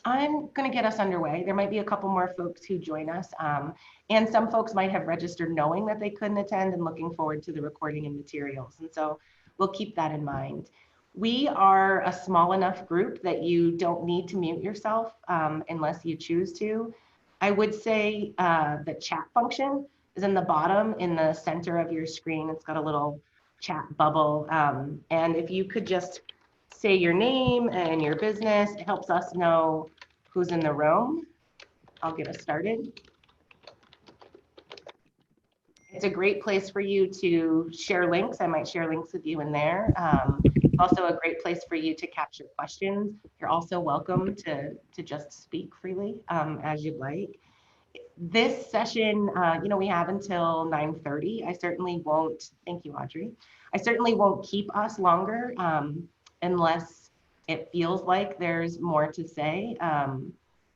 I'm going to get us underway. There might be a couple more folks who join us, and some folks might have registered knowing that they couldn't attend and looking forward to the recording and materials. And so we'll keep that in mind. We are a small enough group that you don't need to mute yourself unless you choose to. I would say the chat function is in the bottom in the center of your screen. It's got a little chat bubble. And if you could just say your name and your business, it helps us know who's in the room. I'll get us started. It's a great place for you to share links. I might share links with you in there. Also a great place for you to capture questions. You're also welcome to just speak freely as you'd like. This session, we have until 9:30. I certainly won't, thank you, Audrey. I certainly won't keep us longer unless it feels like there's more to say.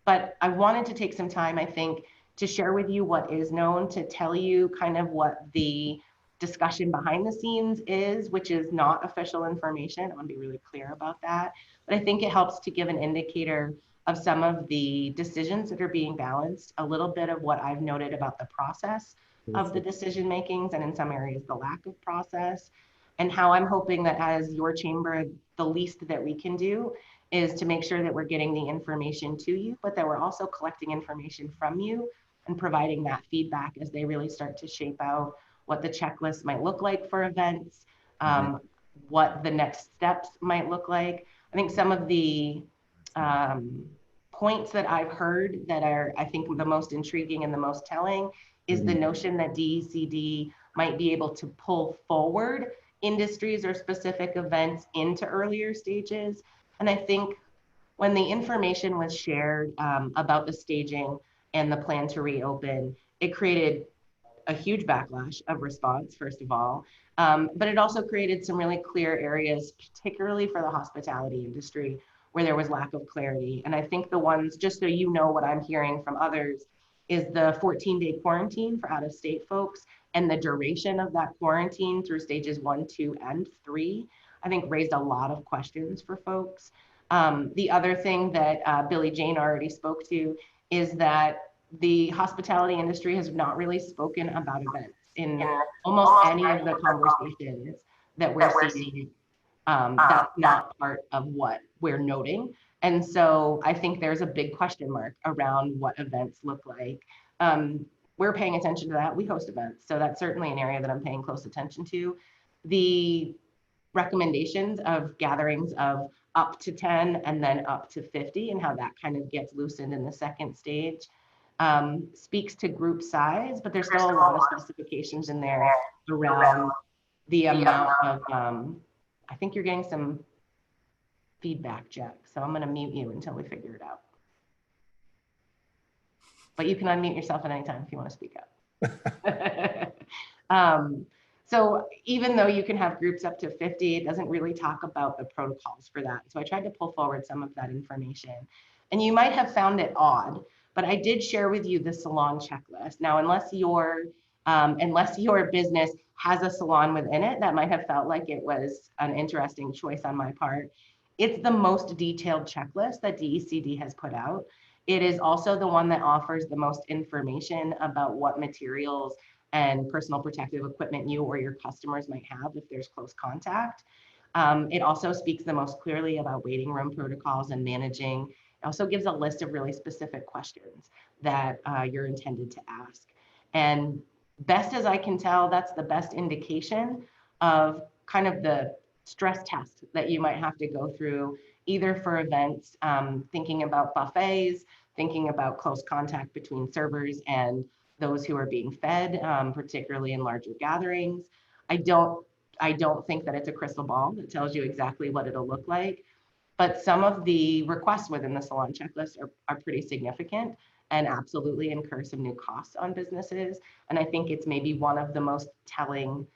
But I wanted to take some time, I think, to share with you what is known, to tell you kind of what the discussion behind the scenes is, which is not official information. I want to be really clear about that. But I think it helps to give an indicator of some of the decisions that are being balanced, a little bit of what I've noted about the process of the decision makings, and in some areas, the lack of process, and how I'm hoping that as your chamber, the least that we can do is to make sure that we're getting the information to you, but that we're also collecting information from you and providing that feedback as they really start to shape out what the checklist might look like for events, what the next steps might look like. I think some of the points that I've heard that are, I think, the most intriguing and the most telling is the notion that DECD might be able to pull forward industries or specific events into earlier stages. And I think when the information was shared about the staging and the plan to reopen, it created a huge backlash of response, first of all, but it also created some really clear areas, particularly for the hospitality industry, where there was lack of clarity. And I think the ones, just so you know what I'm hearing from others, is the 14-day quarantine for out-of-state folks and the duration of that quarantine through stages 1, 2, and 3, I think raised a lot of questions for folks. The other thing that Billy Jane already spoke to is that the hospitality industry has not really spoken about events in almost any of the conversations that we're seeing. That's not part of what we're noting. And so I think there's a big question mark around what events look like. We're paying attention to that. We host events. So that's certainly an area that I'm paying close attention to. The recommendations of gatherings of up to 10 and then up to 50 and how that kind of gets loosened in the second stage speaks to group size, but there's still a lot of specifications in there around the amount of, I think you're getting some feedback, Jack. So I'm gonna mute you until we figure it out. But you can unmute yourself at any time if you wanna speak up. So even though you can have groups up to 50, it doesn't really talk about the protocols for that. So I tried to pull forward some of that information. And you might have found it odd, but I did share with you the salon checklist. Now, unless your business has a salon within it, that might have felt like it was an interesting choice on my part. It's the most detailed checklist that DECD has put out. It is also the one that offers the most information about what materials and personal protective equipment you or your customers might have if there's close contact. It also speaks the most clearly about waiting room protocols and managing. It also gives a list of really specific questions that you're intended to ask. And best as I can tell, that's the best indication of kind of the stress test that you might have to go through, either for events, thinking about buffets, thinking about close contact between servers and those who are being fed, particularly in larger gatherings. I don't think that it's a crystal ball that tells you exactly what it'll look like, but some of the requests within the salon checklist are pretty significant and absolutely incur some new costs on businesses. And I think it's maybe one of the most telling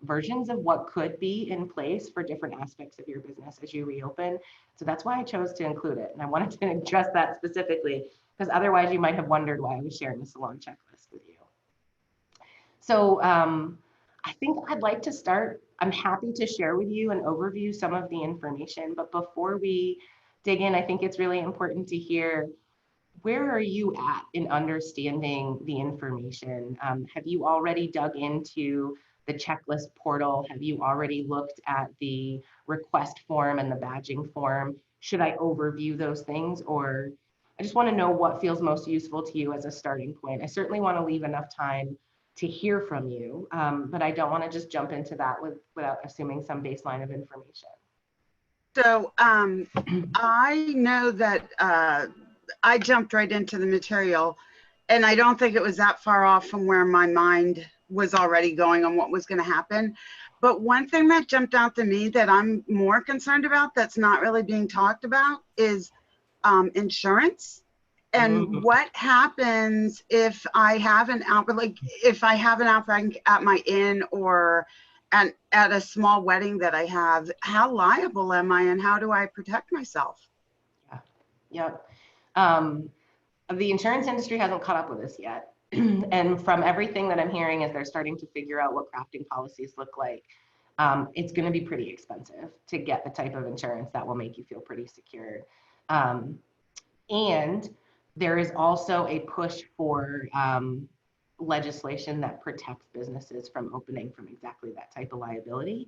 versions of what could be in place for different aspects of your business as you reopen. So that's why I chose to include it. And I wanted to address that specifically, because otherwise you might have wondered why I was sharing the salon checklist with you. So I think I'd like to start. I'm happy to share with you and overview some of the information, but before we dig in, I think it's really important to hear, where are you at in understanding the information? Have you already dug into the checklist portal? Have you already looked at the request form and the badging form? Should I overview those things, or I just want to know what feels most useful to you as a starting point? I certainly want to leave enough time to hear from you, but I don't want to just jump into that without assuming some baseline of information. So I know that I jumped right into the material, and I don't think it was that far off from where my mind was already going on what was going to happen. But one thing that jumped out to me that I'm more concerned about that's not really being talked about is insurance. And what happens if I have an outbreak, like if I have an outbreak at my inn or at a small wedding that I have, how liable am I and how do I protect myself? Yep. The insurance industry hasn't caught up with us yet. And from everything that I'm hearing is they're starting to figure out what crafting policies look like. It's going to be pretty expensive to get the type of insurance that will make you feel pretty secure. And there is also a push for legislation that protects businesses from opening from exactly that type of liability.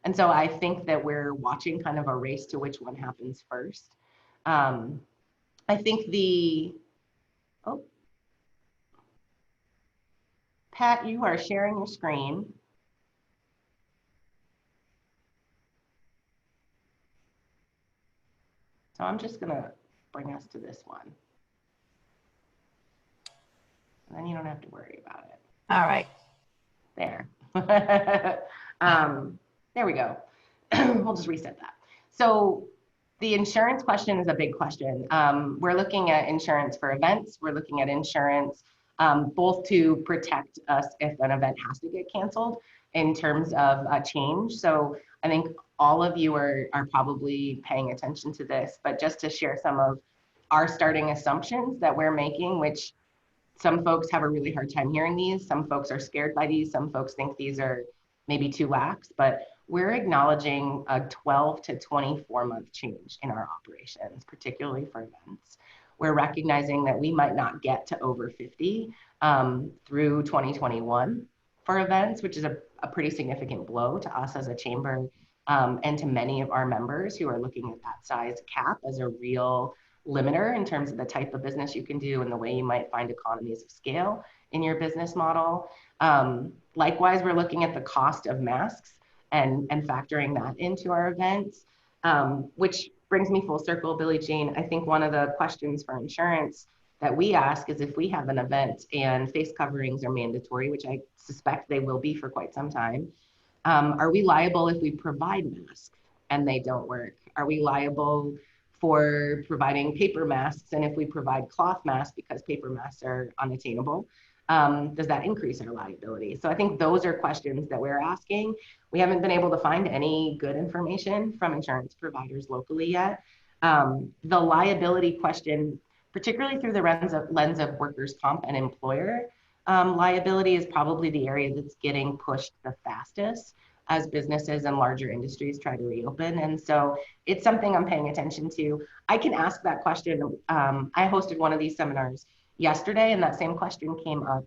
And so I think that we're watching kind of a race to which one happens first. I think Pat, you are sharing your screen. So I'm just gonna bring us to this one. And then you don't have to worry about it. All right. There. There we go. We'll just reset that. So the insurance question is a big question. We're looking at insurance for events. We're looking at insurance both to protect us if an event has to get canceled in terms of a change. So I think all of you are probably paying attention to this, but just to share some of our starting assumptions that we're making, which some folks have a really hard time hearing these. Some folks are scared by these. Some folks think these are maybe too lax, but we're acknowledging a 12 to 24 month change in our operations, particularly for events. We're recognizing that we might not get to over 50 through 2021 for events, which is a pretty significant blow to us as a chamber and to many of our members who are looking at that size cap as a real limiter in terms of the type of business you can do and the way you might find economies of scale in your business model. Likewise, we're looking at the cost of masks and factoring that into our events, which brings me full circle, Billie Jean. I think one of the questions for insurance that we ask is if we have an event and face coverings are mandatory, which I suspect they will be for quite some time, are we liable if we provide masks and they don't work? Are we liable for providing paper masks? And if we provide cloth masks because paper masks are unattainable, does that increase our liability? So I think those are questions that we're asking. We haven't been able to find any good information from insurance providers locally yet. The liability question, particularly through the lens of workers' comp and employer liability, is probably the area that's getting pushed the fastest as businesses and larger industries try to reopen. And so it's something I'm paying attention to. I can ask that question. I hosted one of these seminars yesterday, and that same question came up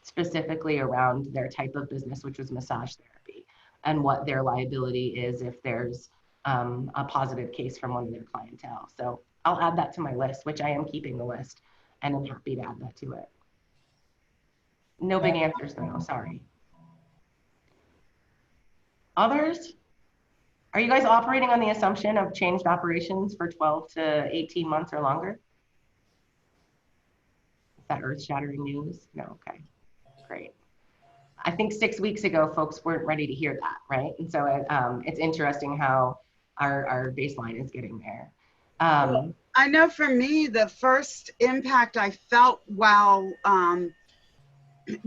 specifically around their type of business, which was massage therapy, and what their liability is if there's a positive case from one of their clientele. So I'll add that to my list, which I am keeping the list, and I'm happy to add that to it. No big answers though, sorry. Others? Are you guys operating on the assumption of changed operations for 12 to 18 months or longer? Is that earth-shattering news? No, okay, great. I think 6 weeks ago, folks weren't ready to hear that, right? And so it's interesting how our baseline is getting there. I know for me, the first impact I felt while,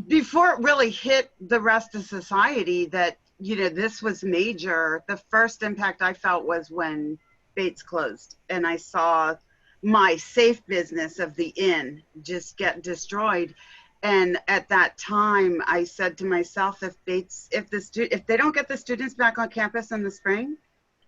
before it really hit the rest of society that, you know, this was major, the first impact I felt was when Bates closed and I saw my safe business of the inn just get destroyed. And at that time, I said to myself, if they don't get the students back on campus in the spring,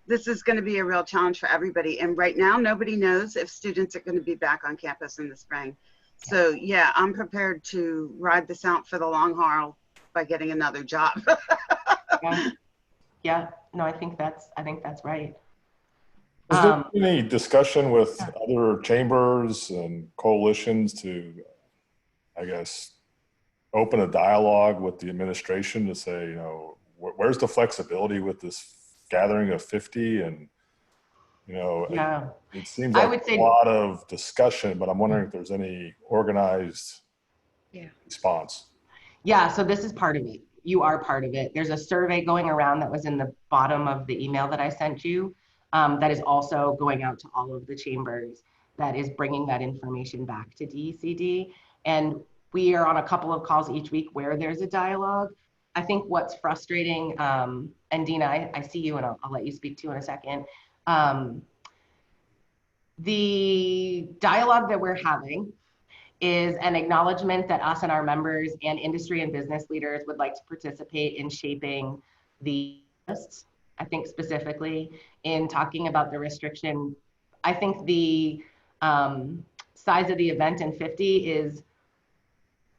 this is going to be a real challenge for everybody. And right now, nobody knows if students are going to be back on campus in the spring. So yeah, I'm prepared to ride this out for the long haul by getting another job. Yeah. Yeah. No, I think that's right. Has there been any discussion with other chambers and coalitions to, I guess, open a dialogue with the administration to say, you know, where's the flexibility with this gathering of 50? And, you know, Yeah. it seems I like would say, a lot of discussion, but I'm wondering if there's any organized response. yeah, so this is part of it. You are part of it. There's a survey going around that was in the bottom of the email that I sent you, that is also going out to all of the chambers, that is bringing that information back to DECD. And we are on a couple of calls each week where there's a dialogue. I think what's frustrating, and Dina, I see you and I'll let you speak to you in a second. The dialogue that we're having is an acknowledgement that us and our members and industry and business leaders would like to participate in shaping the lists. I think specifically in talking about the restriction, I think the size of the event in 50 is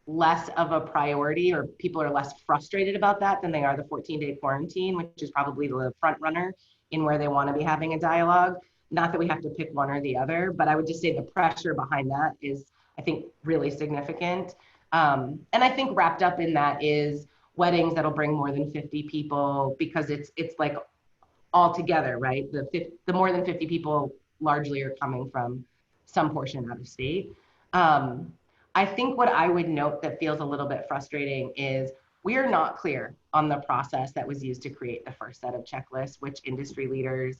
less of a priority, or people are less frustrated about that than they are the 14-day quarantine, which is probably the front runner in where they want to be having a dialogue. Not that we have to pick one or the other, but I would just say the pressure behind that is, I think, really significant. And I think wrapped up in that is weddings that'll bring more than 50 people, because it's like all together, right? The more than 50 people largely are coming from some portion out of state. I think what I would note that feels a little bit frustrating is we are not clear on the process that was used to create the first set of checklists, which industry leaders,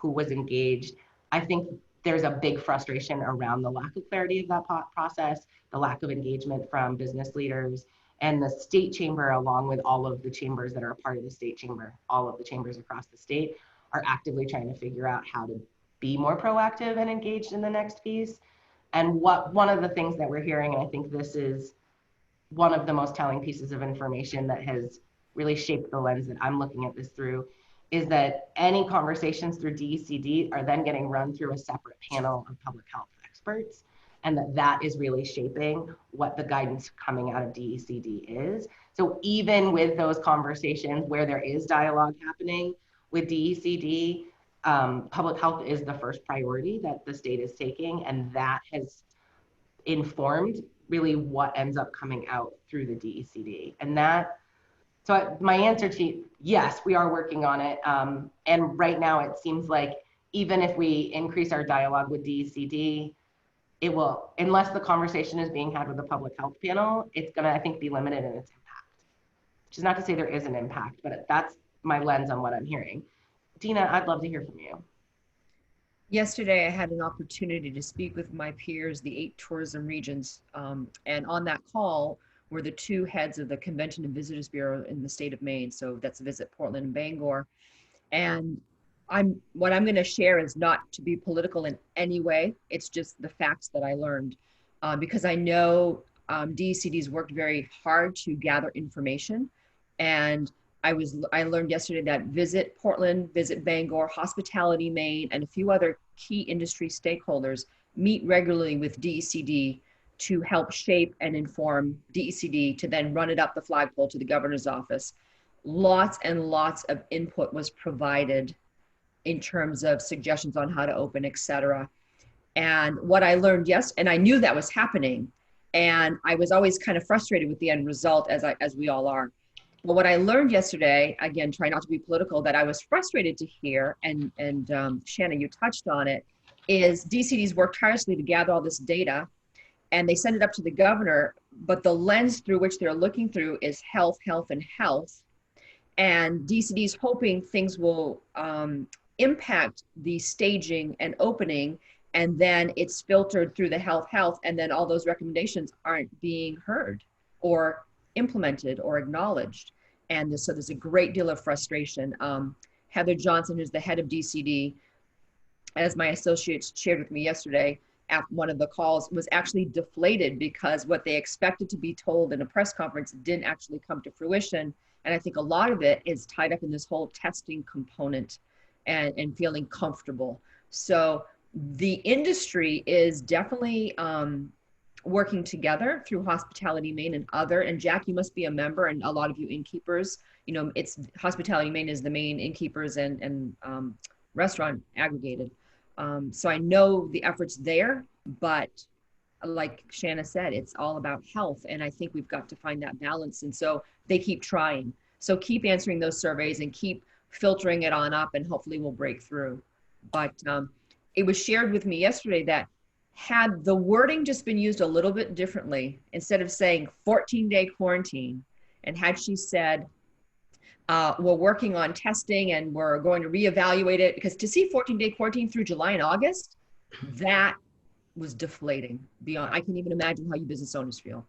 who was engaged. I think there's a big frustration around the lack of clarity of that process, the lack of engagement from business leaders, and the state chamber, along with all of the chambers that are a part of the state chamber, all of the chambers across the state, are actively trying to figure out how to be more proactive and engaged in the next piece. And one of the things that we're hearing, and I think this is one of the most telling pieces of information that has really shaped the lens that I'm looking at this through, is that any conversations through DECD are then getting run through a separate panel of public health experts, and that is really shaping what the guidance coming out of DECD is. So even with those conversations where there is dialogue happening with DECD, public health is the first priority that the state is taking, and that has informed really what ends up coming out through the DECD. And that, so my answer to, yes, we are working on it. And right now it seems like even if we increase our dialogue with DECD, it will, unless the conversation is being had with the public health panel, it's gonna, I think, be limited in its impact. Which is not to say there is an impact, but that's my lens on what I'm hearing. Dina, I'd love to hear from you. Yesterday, I had an opportunity to speak with my peers, the 8 tourism regions, and on that call were the 2 heads of the Convention and Visitors Bureau in the state of Maine. So that's Visit Portland and Bangor. And what I'm going to share is not to be political in any way. It's just the facts that I learned, because I know DECD's worked very hard to gather information, and I learned yesterday that Visit Portland, Visit Bangor, Hospitality Maine, and a few other key industry stakeholders meet regularly with DECD to help shape and inform DECD to then run it up the flagpole to the governor's office. Lots and lots of input was provided in terms of suggestions on how to open, et cetera. And what I learned, yes, and I knew that was happening, and I was always kind of frustrated with the end result, as we all are. Well, what I learned yesterday, again, try not to be political, that I was frustrated to hear, and Shanna, you touched on it, is DCD's worked tirelessly to gather all this data, and they send it up to the governor, but the lens through which they're looking through is health, health, and health. And DCD's hoping things will impact the staging and opening, and then it's filtered through the health, and then all those recommendations aren't being heard or implemented or acknowledged. And so there's a great deal of frustration. Heather Johnson, who's the head of DCD, as my associates shared with me yesterday at one of the calls, was actually deflated because what they expected to be told in a press conference didn't actually come to fruition. And I think a lot of it is tied up in this whole testing component. and feeling comfortable. So the industry is definitely working together through Hospitality Maine and other, and Jack, you must be a member, and a lot of you innkeepers, you know, it's Hospitality Maine is the main innkeepers and restaurant aggregated. So I know the efforts there, but like Shanna said, it's all about health. And I think we've got to find that balance. And so they keep trying. So keep answering those surveys and keep filtering it on up, and hopefully we'll break through. But it was shared with me yesterday that had the wording just been used a little bit differently, instead of saying 14-day quarantine, and had she said, we're working on testing and we're going to reevaluate it, because to see 14-day quarantine through July and August, that was deflating beyond. I can even imagine how you business owners feel.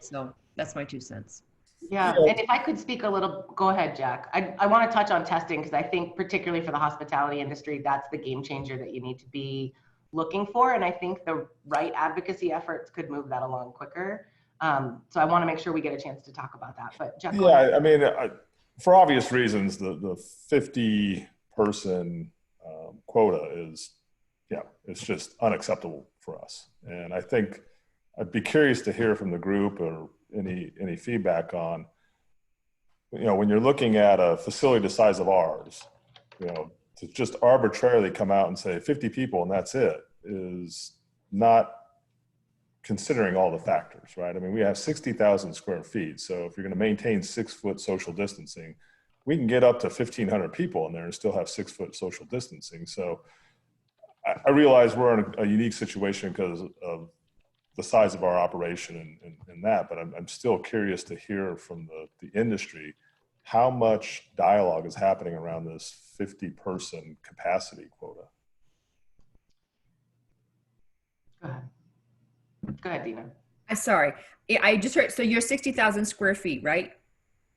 So that's my 2 cents. Yeah, and if I could speak a little, go ahead, Jack. I want to touch on testing, because I think particularly for the hospitality industry, that's the game changer that you need to be looking for. And I think the right advocacy efforts could move that along quicker. So I want to make sure we get a chance to talk about that. But Jack, yeah, I mean, for obvious reasons, the 50-person quota is, yeah, it's just unacceptable for us. And I think I'd be curious to hear from the group or any feedback on, you know, when you're looking at a facility the size of ours, you know, to just arbitrarily come out and say 50 people and that's it is not considering all the factors, right? I mean, we have 60,000 square feet. So if you're going to maintain 6-foot social distancing, we can get up to 1,500 people in there and still have 6-foot social distancing. So I realize we're in a unique situation because of the size of our operation and that, but I'm still curious to hear from the industry how much dialogue is happening around this 50-person capacity quota. Go ahead, Dina. I'm sorry. I just heard, so you're 60,000 square feet, right?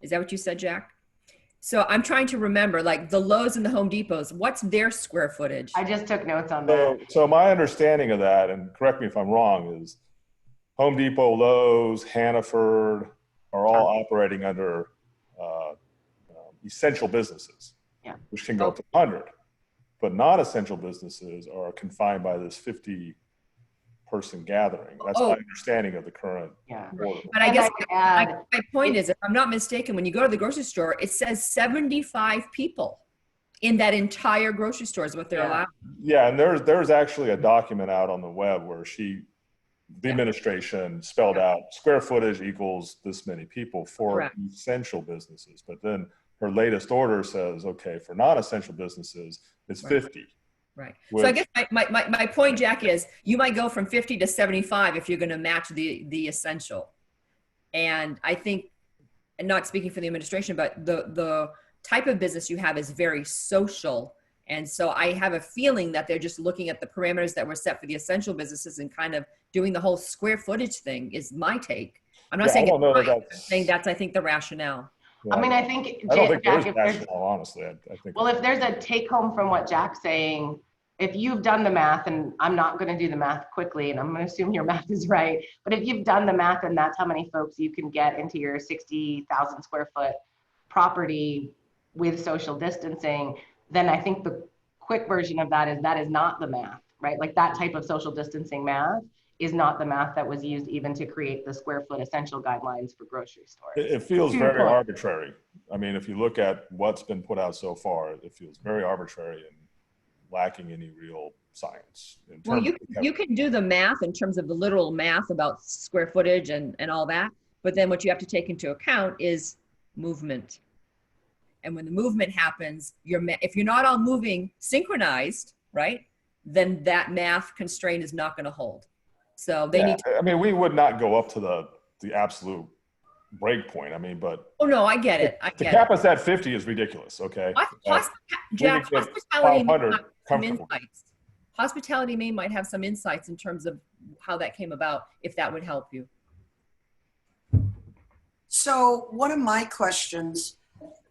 Is that what you said, Jack? So I'm trying to remember, like the Lowe's and the Home Depots, what's their square footage? I just took notes on that. So my understanding of that, and correct me if I'm wrong, is Home Depot, Lowe's, Hannaford are all operating under essential businesses, yeah, which can go up to 100. But non-essential businesses are confined by this 50-person gathering. That's my understanding of the current order. But I guess my point is, if I'm not mistaken, when you go to the grocery store, it says 75 people in that entire grocery store is what they're allowed. Yeah, and there's actually a document out on the web where the administration spelled out square footage equals this many people for essential businesses. But then her latest order says, okay, for non-essential businesses, it's 50. Right. So I guess my point, Jack, is you might go from 50 to 75 if you're going to match the essential. And I think, and not speaking for the administration, but the type of business you have is very social. And so I have a feeling that they're just looking at the parameters that were set for the essential businesses and kind of doing the whole square footage thing is my take. I'm not saying it's right. I'm saying that's, I think, the rationale. Yeah, I mean, I think, I don't think Jack, there's rationale, honestly. I think. Well, if there's a take home from what Jack's saying, if you've done the math, and I'm not going to do the math quickly, and I'm going to assume your math is right, but if you've done the math and that's how many folks you can get into your 60,000 square foot property with social distancing, then I think the quick version of that is not the math, right? Like that type of social distancing math is not the math that was used even to create the square foot essential guidelines for grocery stores. It feels very arbitrary. I mean, if you look at what's been put out so far, it feels very arbitrary and lacking any real science. Well, you can do the math in terms of the literal math about square footage and all that, but then what you have to take into account is movement. And when the movement happens, if you're not all moving synchronized, right, then that math constraint is not going to hold. So they need to. I mean, we would not go up to the absolute break point. I mean, but. Oh, no, I get it. To cap us at 50 is ridiculous, okay? Jack, Hospitality Maine might have some insights. Hospitality Maine might have some insights in terms of how that came about, if that would help you. So one of my questions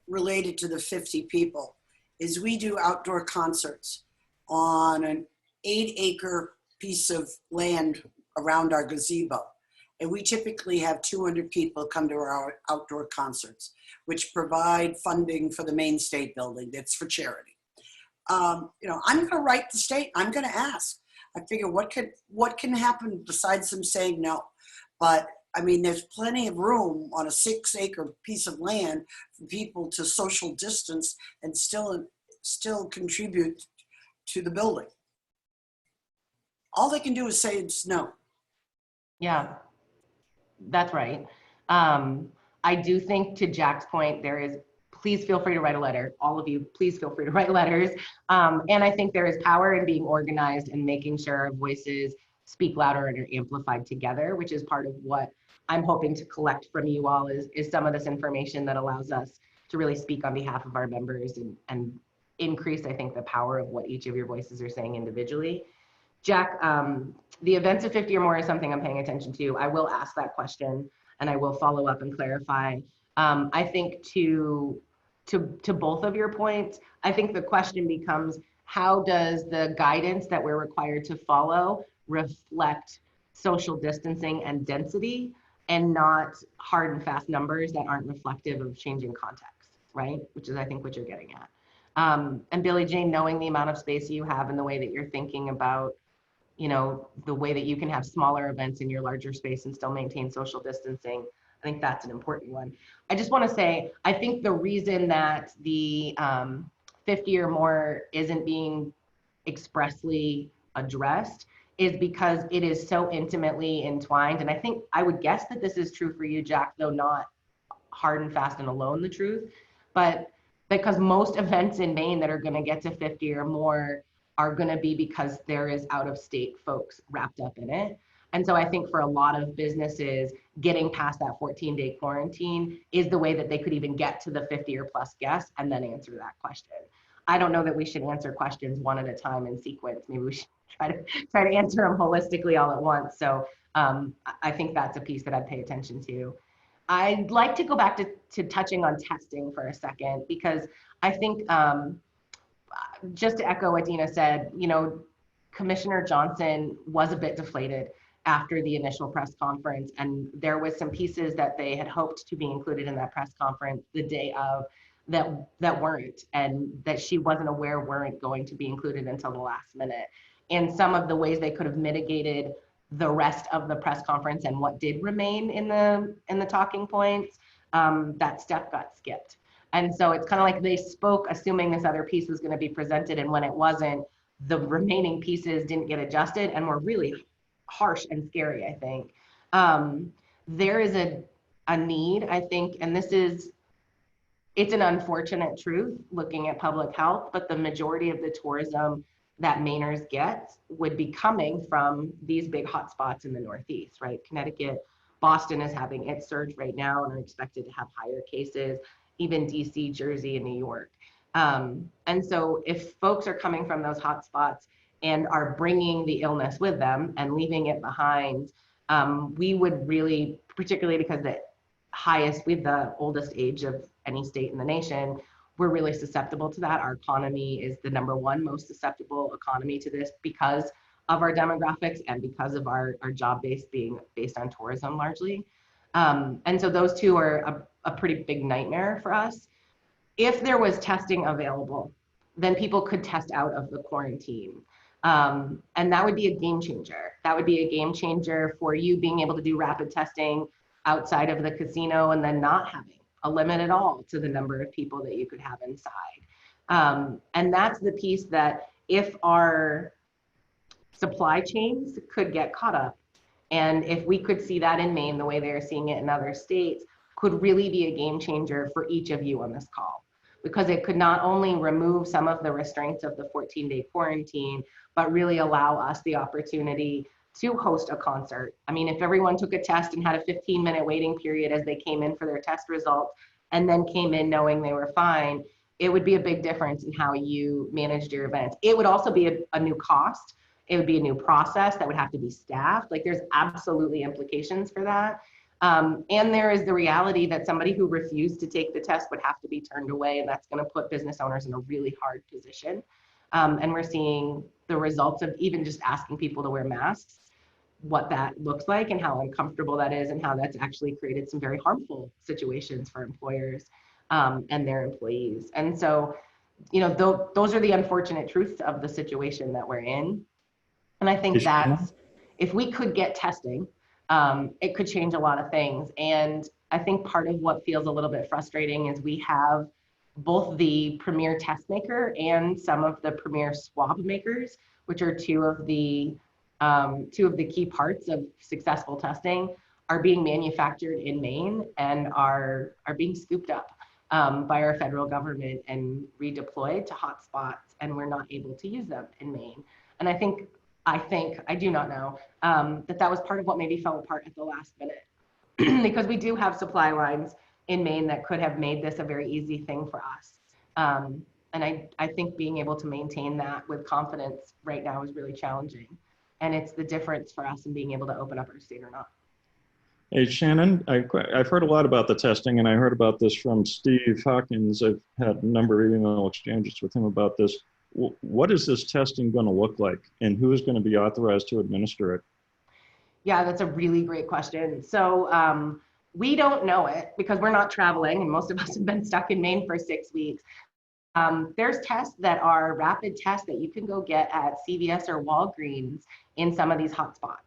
related to the 50 people is we do outdoor concerts on an 8-acre piece of land around our gazebo. And we typically have 200 people come to our outdoor concerts, which provide funding for the Main State Building. That's for charity. You know, I'm going to write the state. I'm going to ask. I figure what can happen besides them saying no. But I mean, there's plenty of room on a 6-acre piece of land for people to social distance and still contribute to the building. All they can do is say it's no. Yeah, that's right. I do think, to Jack's point, please feel free to write a letter. All of you, please feel free to write letters. And I think there is power in being organized and making sure our voices speak louder and are amplified together, which is part of what I'm hoping to collect from you all is some of this information that allows us to really speak on behalf of our members and increase, I think, the power of what each of your voices are saying individually. Jack, the events of 50 or more is something I'm paying attention to. I will ask that question and I will follow up and clarify. I think to both of your points, I think the question becomes, how does the guidance that we're required to follow reflect social distancing and density and not hard and fast numbers that aren't reflective of changing context, right? Which is, I think, what you're getting at. And Billie Jane, knowing the amount of space you have and the way that you're thinking about, you know, the way that you can have smaller events in your larger space and still maintain social distancing, I think that's an important one. I just want to say, I think the reason that the 50 or more isn't being expressly addressed is because it is so intimately entwined. And I think I would guess that this is true for you, Jack, though not hard and fast and alone the truth, but because most events in Maine that are going to get to 50 or more are going to be because there is out of state folks wrapped up in it. And so I think for a lot of businesses, getting past that 14-day quarantine is the way that they could even get to the 50 or plus guests and then answer that question. I don't know that we should answer questions one at a time in sequence. Maybe we should try to answer them holistically all at once. So I think that's a piece that I'd pay attention to. I'd like to go back to touching on testing for a second, because I think just to echo what Dina said, you know, Commissioner Johnson was a bit deflated after the initial press conference, and there was some pieces that they had hoped to be included in that press conference the day of that weren't, and that she wasn't aware weren't going to be included until the last minute. And some of the ways they could have mitigated the rest of the press conference and what did remain in the talking points, that step got skipped. And so it's kind of like they spoke assuming this other piece was going to be presented, and when it wasn't, the remaining pieces didn't get adjusted and were really harsh and scary, I think. There is a need, I think, and it's an unfortunate truth looking at public health, but the majority of the tourism that Mainers get would be coming from these big hotspots in the Northeast, right? Connecticut, Boston is having its surge right now and are expected to have higher cases, even DC, Jersey, and New York. And so if folks are coming from those hotspots and are bringing the illness with them and leaving it behind, we would really, particularly because we have the oldest age of any state in the nation, we're really susceptible to that. Our economy is the #1 most susceptible economy to this because of our demographics and because of our job base being based on tourism largely. And so those two are a pretty big nightmare for us. If there was testing available, then people could test out of the quarantine. And that would be a game changer. That would be a game changer for you being able to do rapid testing outside of the casino and then not having a limit at all to the number of people that you could have inside. And that's the piece that if our supply chains could get caught up, and if we could see that in Maine the way they're seeing it in other states, could really be a game changer for each of you on this call. Because it could not only remove some of the restraints of the 14-day quarantine, but really allow us the opportunity to host a concert. I mean, if everyone took a test and had a 15-minute waiting period as they came in for their test results and then came in knowing they were fine, it would be a big difference in how you managed your events. It would also be a new cost. It would be a new process that would have to be staffed. Like, there's absolutely implications for that. And there is the reality that somebody who refused to take the test would have to be turned away, and that's going to put business owners in a really hard position. And we're seeing the results of even just asking people to wear masks, what that looks like and how uncomfortable that is, and how that's actually created some very harmful situations for employers and their employees. And so those are the unfortunate truths of the situation that we're in. And I think that's, if we could get testing, it could change a lot of things. And I think part of what feels a little bit frustrating is we have both the premier test maker and some of the premier swab makers, which are two of the key parts of successful testing, are being manufactured in Maine and are being scooped up by our federal government and redeployed to hotspots, and we're not able to use them in Maine. And I do not know, that was part of what maybe fell apart at the last minute because we do have supply lines in Maine that could have made this a very easy thing for us. And I think being able to maintain that with confidence right now is really challenging. And it's the difference for us in being able to open up our state or not. Hey, Shannon, I've heard a lot about the testing, and I heard about this from Steve Hawkins. I've had a number of email exchanges with him about this. What is this testing going to look like, and who is going to be authorized to administer it? Yeah, that's a really great question. So we don't know it because we're not traveling, and most of us have been stuck in Maine for 6 weeks. There's tests that are rapid tests that you can go get at CVS or Walgreens in some of these hotspots.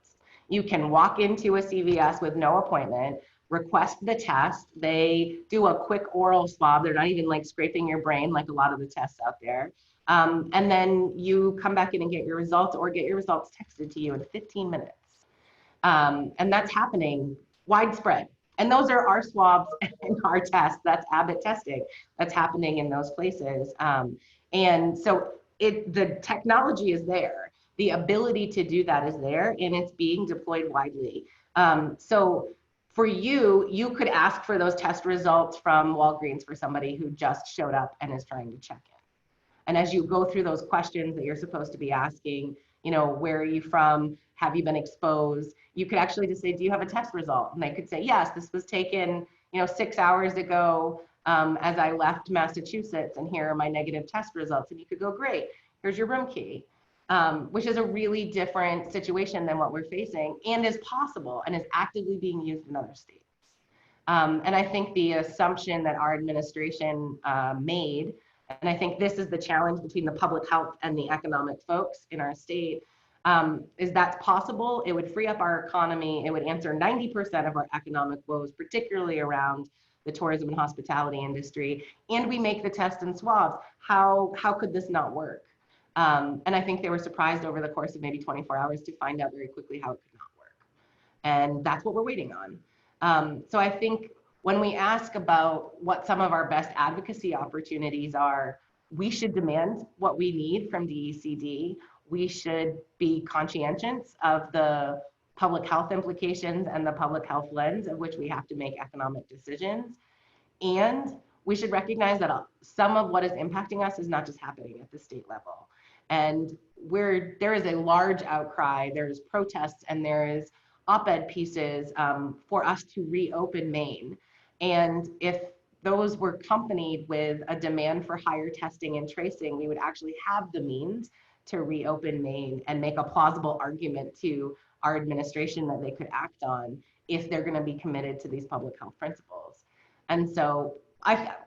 You can walk into a CVS with no appointment, request the test. They do a quick oral swab. They're not even like scraping your brain like a lot of the tests out there. And then you come back in and get your results, or get your results texted to you in 15 minutes. And that's happening widespread. And those are our swabs and our tests. That's Abbott testing that's happening in those places. And so the technology is there. The ability to do that is there, and it's being deployed widely. So for you could ask for those test results from Walgreens for somebody who just showed up and is trying to check in. And as you go through those questions that you're supposed to be asking, where are you from? Have you been exposed? You could actually just say, do you have a test result? And they could say, yes, this was taken, 6 hours ago as I left Massachusetts, and here are my negative test results. And you could go, great, here's your room key, which is a really different situation than what we're facing, and is possible and is actively being used in other states. And I think the assumption that our administration made, and I think this is the challenge between the public health and the economic folks in our state, is that's possible. It would free up our economy. It would answer 90% of our economic woes, particularly around the tourism and hospitality industry. And we make the tests and swabs. How could this not work? And I think they were surprised over the course of maybe 24 hours to find out very quickly how it could not work. And that's what we're waiting on. So I think when we ask about what some of our best advocacy opportunities are, we should demand what we need from DECD. We should be conscientious of the public health implications and the public health lens of which we have to make economic decisions. And we should recognize that some of what is impacting us is not just happening at the state level. And there is a large outcry, there's protests, and there is op-ed pieces for us to reopen Maine. And if those were accompanied with a demand for higher testing and tracing, we would actually have the means to reopen Maine and make a plausible argument to our administration that they could act on if they're going to be committed to these public health principles. And so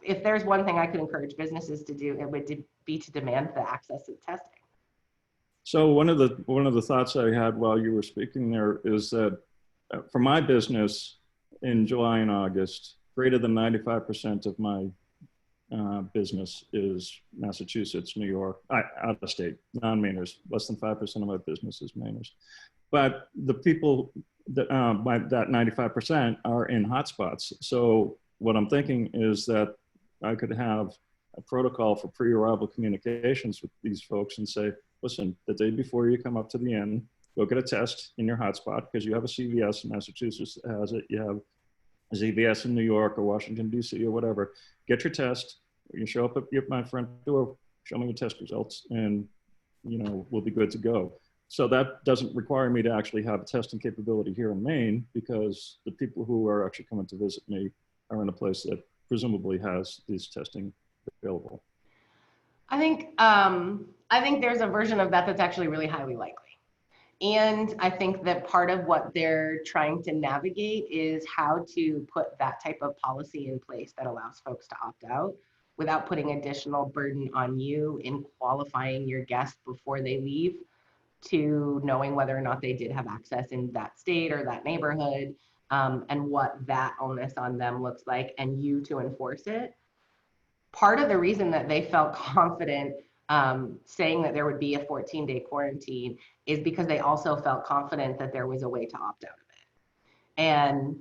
if there's one thing I could encourage businesses to do, it would be to demand the access to testing. So one of the thoughts I had while you were speaking there is that for my business in July and August, greater than 95% of my business is Massachusetts, New York, out of state, non-Mainers. Less than 5% of my business is Mainers. But the people that 95% are in hotspots. So what I'm thinking is that I could have a protocol for pre-arrival communications with these folks and say, listen, the day before you come up to the inn, go get a test in your hotspot because you have a CVS in Massachusetts that has it. You have a CVS in New York or Washington, D.C. or whatever. Get your test. You show up at my front door, show me your test results, and we'll be good to go. So that doesn't require me to actually have a testing capability here in Maine because the people who are actually coming to visit me are in a place that presumably has these testing available. I think there's a version of that that's actually really highly likely. And I think that part of what they're trying to navigate is how to put that type of policy in place that allows folks to opt out without putting additional burden on you in qualifying your guests before they leave, to knowing whether or not they did have access in that state or that neighborhood, and what that onus on them looks like, and you to enforce it. Part of the reason that they felt confident saying that there would be a 14-day quarantine is because they also felt confident that there was a way to opt out of it. And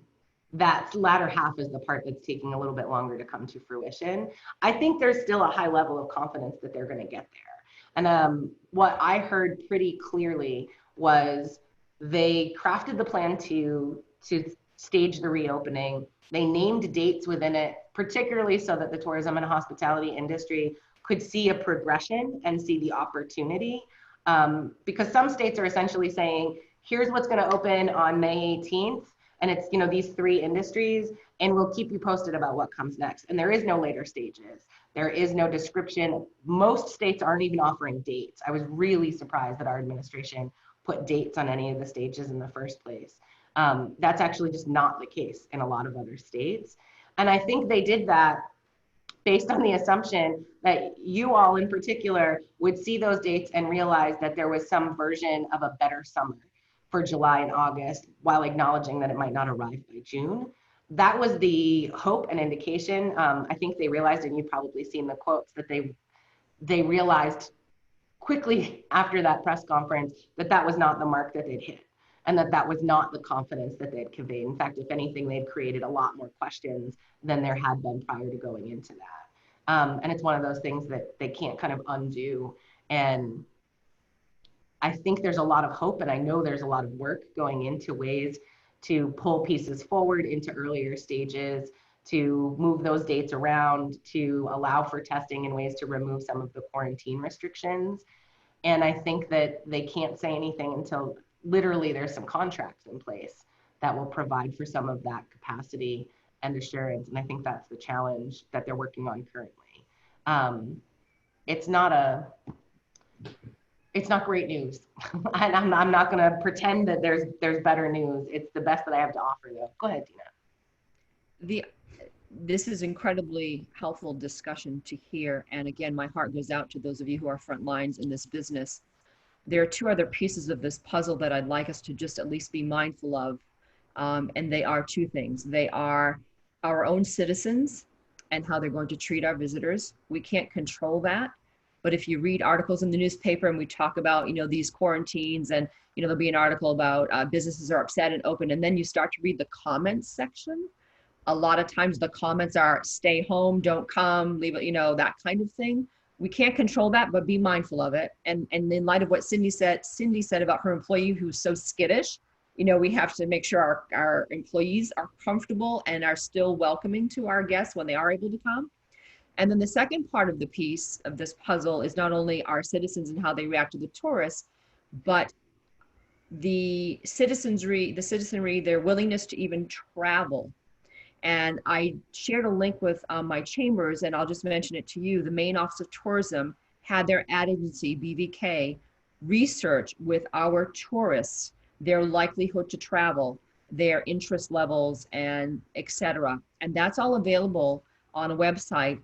that latter half is the part that's taking a little bit longer to come to fruition. I think there's still a high level of confidence that they're going to get there. And what I heard pretty clearly was they crafted the plan to stage the reopening. They named dates within it, particularly so that the tourism and hospitality industry could see a progression and see the opportunity. Because some states are essentially saying, here's what's going to open on May 18th. And it's, you know, these 3 industries, and we'll keep you posted about what comes next. And there is no later stages. There is no description. Most states aren't even offering dates. I was really surprised that our administration put dates on any of the stages in the first place. That's actually just not the case in a lot of other states. And I think they did that based on the assumption that you all in particular would see those dates and realize that there was some version of a better summer for July and August, while acknowledging that it might not arrive by June. That was the hope and indication. I think they realized, and you've probably seen the quotes, that they realized quickly after that press conference that that was not the mark that they'd hit, and that that was not the confidence that they'd conveyed. In fact, if anything, they'd created a lot more questions than there had been prior to going into that. And it's one of those things that they can't kind of undo. And I think there's a lot of hope, and I know there's a lot of work going into ways to pull pieces forward into earlier stages, to move those dates around, to allow for testing and ways to remove some of the quarantine restrictions. And I think that they can't say anything until literally there's some contracts in place that will provide for some of that capacity and assurance. And I think that's the challenge that they're working on currently. It's not great news. And I'm not going to pretend that there's better news. It's the best that I have to offer, though. Go ahead, Tina. This is incredibly helpful discussion to hear. And again, my heart goes out to those of you who are front lines in this business. There are 2 other pieces of this puzzle that I'd like us to just at least be mindful of. And they are 2 things. They are our own citizens and how they're going to treat our visitors. We can't control that. But if you read articles in the newspaper and we talk about, you know, these quarantines, and, you know, there'll be an article about businesses are upset and open, and then you start to read the comments section. A lot of times the comments are stay home, don't come, leave it, you know, that kind of thing. We can't control that, but be mindful of it. And in light of what Cindy said about her employee who's so skittish, you know, we have to make sure our employees are comfortable and are still welcoming to our guests when they are able to come. And then the second part of the piece of this puzzle is not only our citizens and how they react to the tourists, but the citizenry, their willingness to even travel. And I shared a link with my chambers, and I'll just mention it to you. The Maine Office of Tourism had their ad agency, BVK, research with our tourists, their likelihood to travel, their interest levels, and et cetera. And that's all available on a website.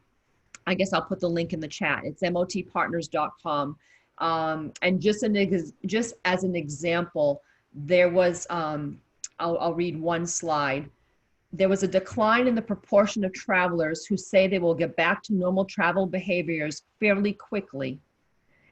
I guess I'll put the link in the chat. It's motpartners.com. And just as an example, there was, I'll read one slide. There was a decline in the proportion of travelers who say they will get back to normal travel behaviors fairly quickly,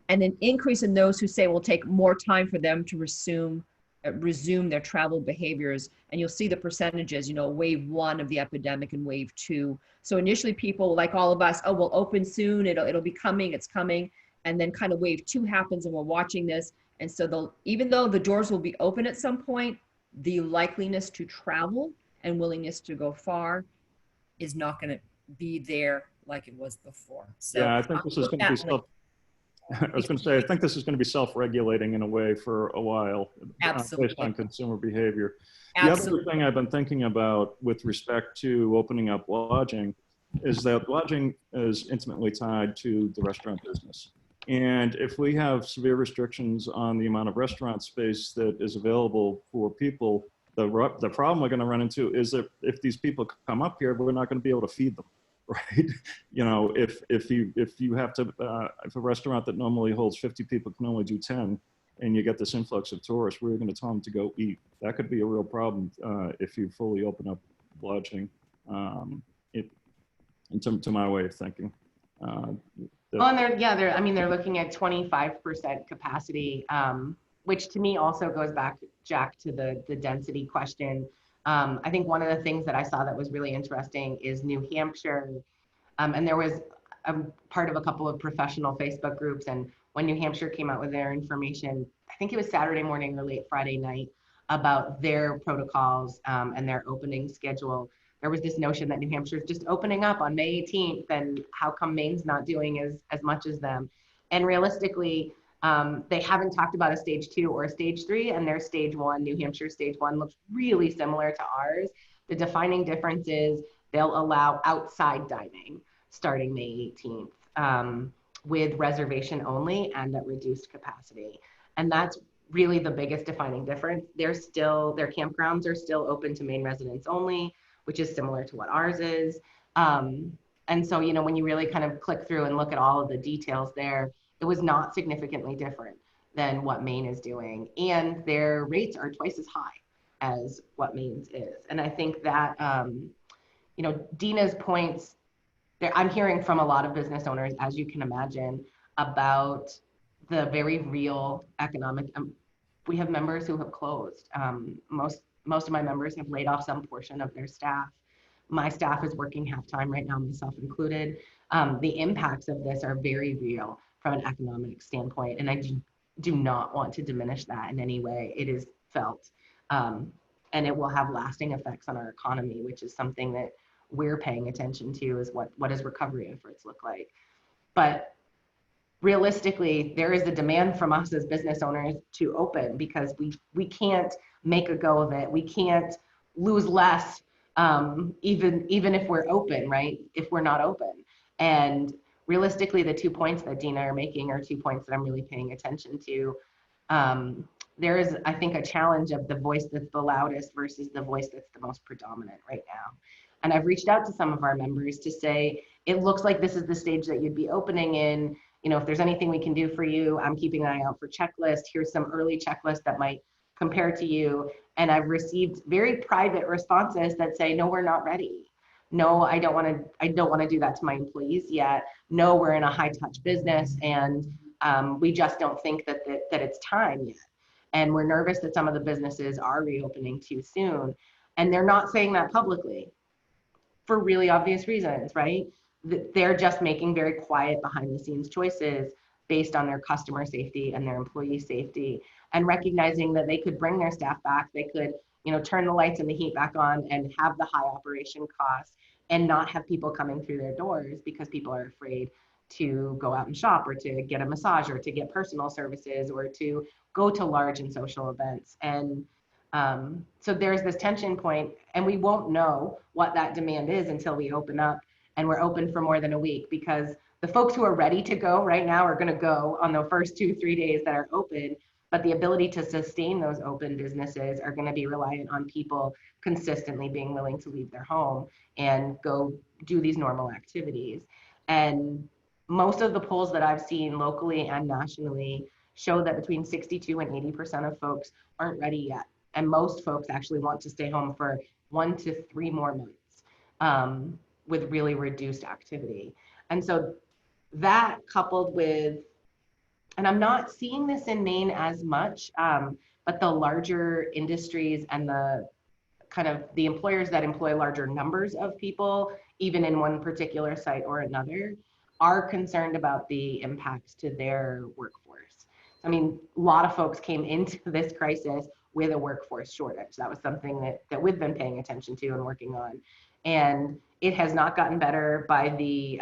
and an increase in those who say it will take more time for them to resume their travel behaviors. And you'll see the percentages, you know, wave 1 of the epidemic and wave 2. So initially people, like all of us, oh, we'll open soon, it'll be coming, it's coming. And then kind of wave 2 happens and we're watching this. And so even though the doors will be open at some point, the likeliness to travel and willingness to go far is not going to be there like it was before. So yeah, I think this is going to be I think this is going to be self-regulating in a way for a while, based on consumer behavior. Absolutely. The other thing I've been thinking about with respect to opening up lodging is that lodging is intimately tied to the restaurant business. And if we have severe restrictions on the amount of restaurant space that is available for people, the problem we're going to run into is that if these people come up here, we're not going to be able to feed them, right? You know, if you have to, if a restaurant that normally holds 50 people can only do 10, and you get this influx of tourists, where are you going to tell them to go eat? That could be a real problem if you fully open up lodging. To my way of thinking. Well, and they're looking at 25% capacity, which to me also goes back, Jack, to the density question. I think one of the things that I saw that was really interesting is New Hampshire, and there was a part of a couple of professional Facebook groups, and when New Hampshire came out with their information, I think it was Saturday morning or late Friday night, about their protocols and their opening schedule. There was this notion that New Hampshire is just opening up on May 18th, and how come Maine's not doing as much as them? And realistically, they haven't talked about a stage 2 or a stage 3, and their stage 1, New Hampshire stage 1, looks really similar to ours. The defining difference is they'll allow outside dining starting May 18th with reservation only and at reduced capacity. And that's really the biggest defining difference. Their campgrounds are still open to Maine residents only, which is similar to what ours is. And so, you know, when you really kind of click through and look at all of the details there, it was not significantly different than what Maine is doing. And their rates are twice as high as what Maine's is. And I think that, you know, Dina's points, I'm hearing from a lot of business owners, as you can imagine, about the very real economic, we have members who have closed. Most of my members have laid off some portion of their staff. My staff is working half-time right now, myself included. The impacts of this are very real from an economic standpoint, and I do not want to diminish that in any way. It is felt, and it will have lasting effects on our economy, which is something that we're paying attention to, is what does recovery efforts look like. But realistically, there is a demand from us as business owners to open, because we can't make a go of it. We can't lose less, even if we're open, right? If we're not open. And realistically, the 2 points that Dina are making are 2 points that I'm really paying attention to. There is, I think, a challenge of the voice that's the loudest versus the voice that's the most predominant right now. And I've reached out to some of our members to say, it looks like this is the stage that you'd be opening in. You know, if there's anything we can do for you, I'm keeping an eye out for checklists. Here's some early checklists that might compare to you. And I've received very private responses that say, no, we're not ready. No, I don't want to do that to my employees yet. No, we're in a high touch business, and we just don't think that it's time yet. And we're nervous that some of the businesses are reopening too soon. And they're not saying that publicly for really obvious reasons, right? They're just making very quiet behind the scenes choices based on their customer safety and their employee safety, and recognizing that they could bring their staff back. They could, you know, turn the lights and the heat back on and have the high operation costs and not have people coming through their doors because people are afraid to go out and shop, or to get a massage, or to get personal services, or to go to large and social events. And so there's this tension point, and we won't know what that demand is until we open up, and we're open for more than a week, because the folks who are ready to go right now are going to go on the first 2-3 days that are open. But the ability to sustain those open businesses are going to be reliant on people consistently being willing to leave their home and go do these normal activities. And most of the polls that I've seen locally and nationally show that between 62 and 80% of folks aren't ready yet. And most folks actually want to stay home for 1 to 3 more months with really reduced activity. And so that, coupled with, and I'm not seeing this in Maine as much, but the larger industries and the kind of the employers that employ larger numbers of people, even in one particular site or another, are concerned about the impacts to their workforce. I mean, a lot of folks came into this crisis with a workforce shortage. That was something that we've been paying attention to and working on. And it has not gotten better by the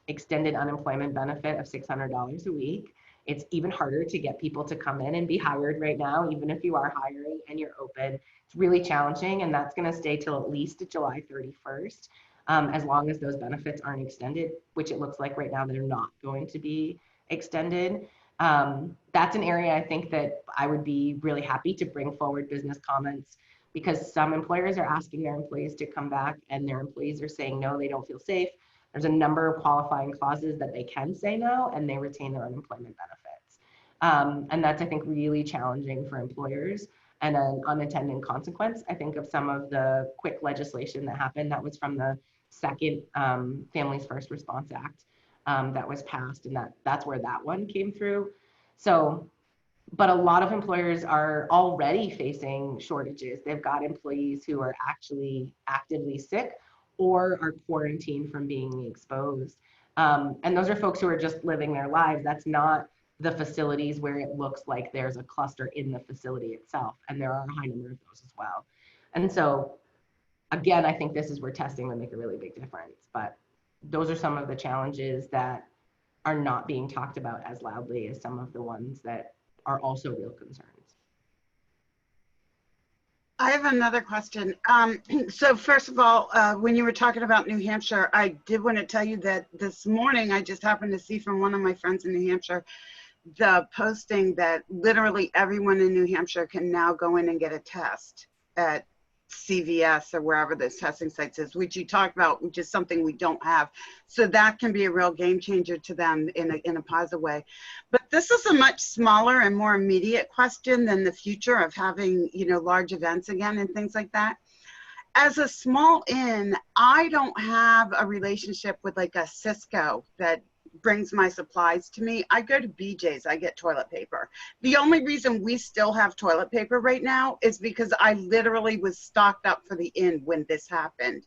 extended unemployment benefit of $600 a week. It's even harder to get people to come in and be hired right now, even if you are hiring and you're open. It's really challenging, and that's going to stay till at least July 31st, as long as those benefits aren't extended, which it looks like right now they're not going to be extended. That's an area I think that I would be really happy to bring forward business comments because some employers are asking their employees to come back and their employees are saying no, they don't feel safe. There's a number of qualifying clauses that they can say no, and they retain their unemployment benefits. And that's, I think, really challenging for employers, and an unintended consequence, I think, of some of the quick legislation that happened. That was from the second Families First Response Act that was passed, and that's where that one came through. So, but a lot of employers are already facing shortages. They've got employees who are actually actively sick or are quarantined from being exposed. And those are folks who are just living their lives. That's not the facilities where it looks like there's a cluster in the facility itself. And there are a high number of those as well. And so, again, I think this is where testing would make a really big difference. But those are some of the challenges that are not being talked about as loudly as some of the ones that are also real concerns. I have another question. So first of all, when you were talking about New Hampshire, I did want to tell you that this morning I just happened to see from one of my friends in New Hampshire the posting that literally everyone in New Hampshire can now go in and get a test at CVS or wherever those testing sites is, which you talked about, which is something we don't have. So that can be a real game changer to them in a positive way. But this is a much smaller and more immediate question than the future of having, you know, large events again and things like that. As a small inn, I don't have a relationship with like a Cisco that brings my supplies to me. I go to BJ's, I get toilet paper. The only reason we still have toilet paper right now is because I literally was stocked up for the inn when this happened.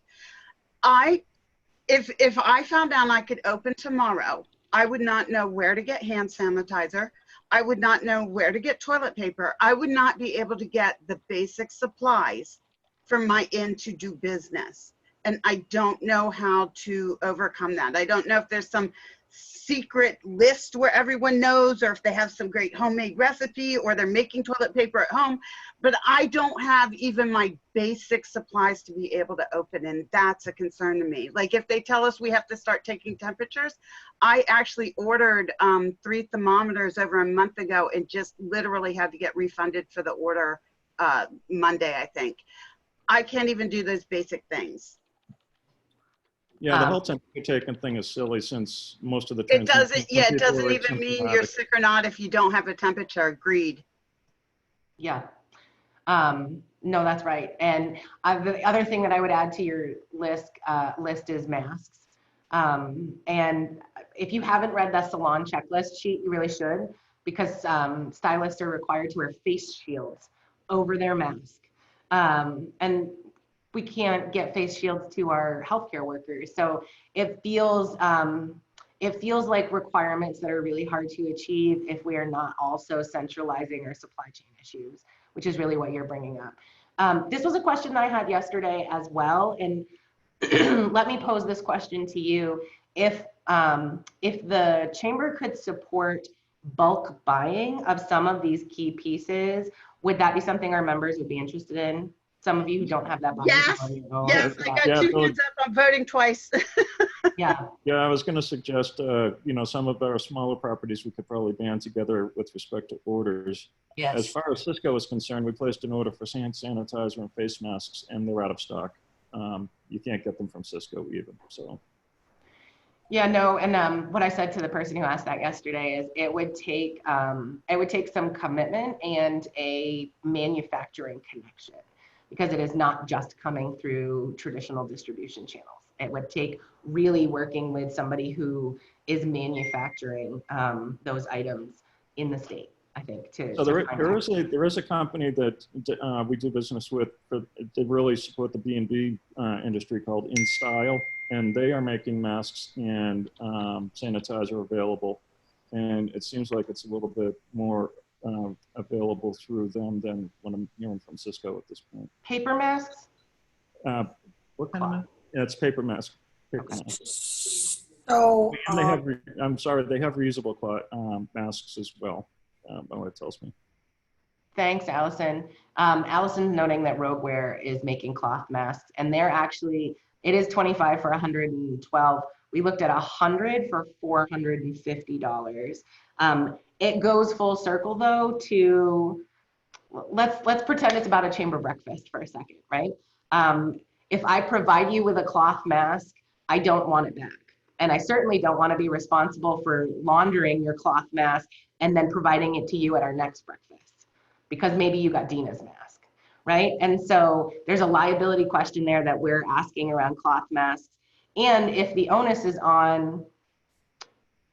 If I found out I could open tomorrow, I would not know where to get hand sanitizer. I would not know where to get toilet paper. I would not be able to get the basic supplies for my inn to do business. And I don't know how to overcome that. I don't know if there's some secret list where everyone knows, or if they have some great homemade recipe, or they're making toilet paper at home, but I don't have even my basic supplies to be able to open, and that's a concern to me. Like if they tell us we have to start taking temperatures, I actually ordered 3 thermometers over a month ago and just literally had to get refunded for the order Monday, I think. I can't even do those basic things. Yeah, the whole temperature taking thing is silly, since most of the it doesn't are even mean you're sick or not if you don't have a temperature. Agreed. Yeah. No, that's right. And the other thing that I would add to your list is masks. And if you haven't read the salon checklist sheet, you really should, because stylists are required to wear face shields over their mask. And we can't get face shields to our healthcare workers. So it feels like requirements that are really hard to achieve if we are not also centralizing our supply chain issues, which is really what you're bringing up. This was a question that I had yesterday as well. And let me pose this question to you. If the chamber could support bulk buying of some of these key pieces, would that be something our members would be interested in? Some of you who don't have that buying power on your own. Yes, I got 2 hands up. I'm voting twice. Yeah. Yeah, I was going to suggest, you know, some of our smaller properties we could probably band together with respect to orders. Yes. As far as Cisco is concerned, we placed an order for hand sanitizer and face masks, and they're out of stock. You can't get them from Cisco even. So. Yeah, no, and what I said to the person who asked that yesterday is it would take some commitment and a manufacturing connection, because it is not just coming through traditional distribution channels. It would take really working with somebody who is manufacturing those items in the state, I think. So there is a company that we do business with to really support the B&B industry called In Style, and they are making masks and sanitizer available. And it seems like it's a little bit more available through them than what I'm hearing from Cisco at this point. Paper masks? What kind of mask? Yeah, it's paper mask. So and they have, I'm sorry, they have reusable masks as well. What it tells me. Thanks, Allison. Allison's noting that Rogueware is making cloth masks, and they're actually, it is $25 for 112. We looked at 100 for $450. It goes full circle though to let's pretend it's about a chamber breakfast for a second, right? If I provide you with a cloth mask, I don't want it back. And I certainly don't want to be responsible for laundering your cloth mask and then providing it to you at our next breakfast, because maybe you got Dina's mask, right? And so there's a liability question there that we're asking around cloth masks. And if the onus is on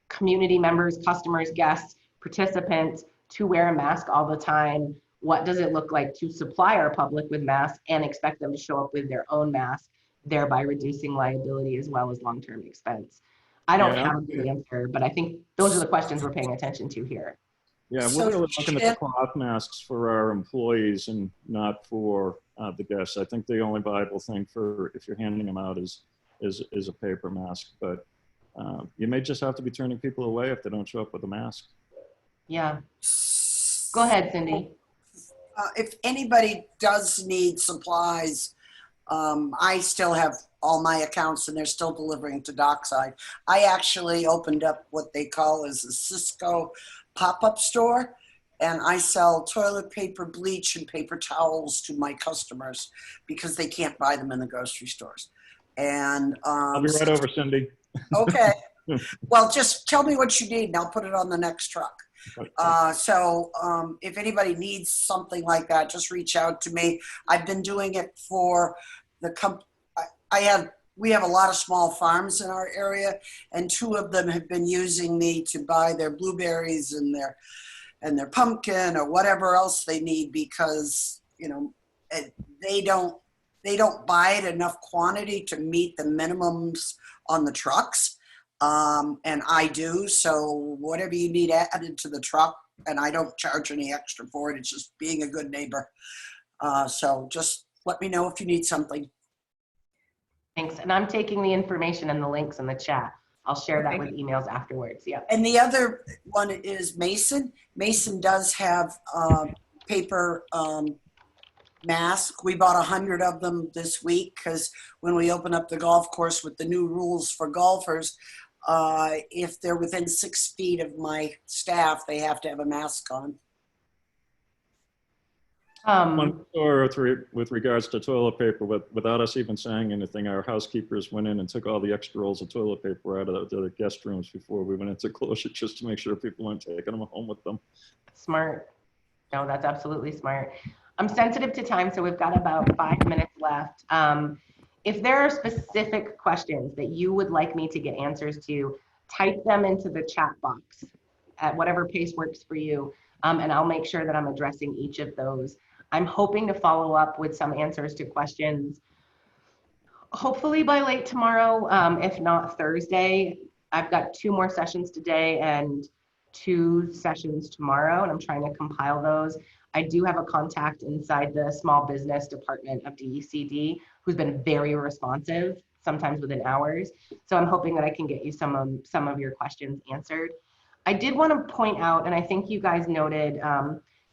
community members, customers, guests, participants to wear a mask all the time, what does it look like to supply our public with masks and expect them to show up with their own mask, thereby reducing liability as well as long-term expense? I don't have a good answer, but I think those are the questions we're paying attention to here. Yeah, So, we're really looking at the Chip- cloth masks for our employees and not for the guests. I think the only viable thing for if you're handing them out is a paper mask, but you may just have to be turning people away if they don't show up with a mask. Yeah. Go ahead, Cindy. If anybody does need supplies, I still have all my accounts and they're still delivering to Dockside. I actually opened up what they call as a Cisco pop-up store, and I sell toilet paper, bleach, and paper towels to my customers because they can't buy them in the grocery stores. And I'll be right over, Cindy. okay. Well, just tell me what you need and I'll put it on the next truck. So if anybody needs something like that, just reach out to me. I've been doing it for the we have a lot of small farms in our area, and 2 of them have been using me to buy their blueberries and their pumpkin or whatever else they need, because they don't buy it enough quantity to meet the minimums on the trucks. And I do, so whatever you need added to the truck, and I don't charge any extra for it. It's just being a good neighbor. So just let me know if you need something. Thanks. And I'm taking the information and the links in the chat. I'll share that with emails afterwards. Yeah. And the other one is Mason. Mason does have paper mask. We bought 100 of them this week because when we open up the golf course with the new rules for golfers, if they're within 6 feet of my staff, they have to have a mask on. Or with regards to toilet paper, without us even saying anything, our housekeepers went in and took all the extra rolls of toilet paper out of the guest rooms before we went into closure, just to make sure people weren't taking them home with them. Smart. No, that's absolutely smart. I'm sensitive to time, so we've got about 5 minutes left. If there are specific questions that you would like me to get answers to, type them into the chat box at whatever pace works for you, and I'll make sure that I'm addressing each of those. I'm hoping to follow up with some answers to questions, hopefully by late tomorrow, if not Thursday. I've got 2 more sessions today and 2 sessions tomorrow, and I'm trying to compile those. I do have a contact inside the small business department of DECD who's been very responsive, sometimes within hours. So I'm hoping that I can get you some of your questions answered. I did want to point out, and I think you guys noted,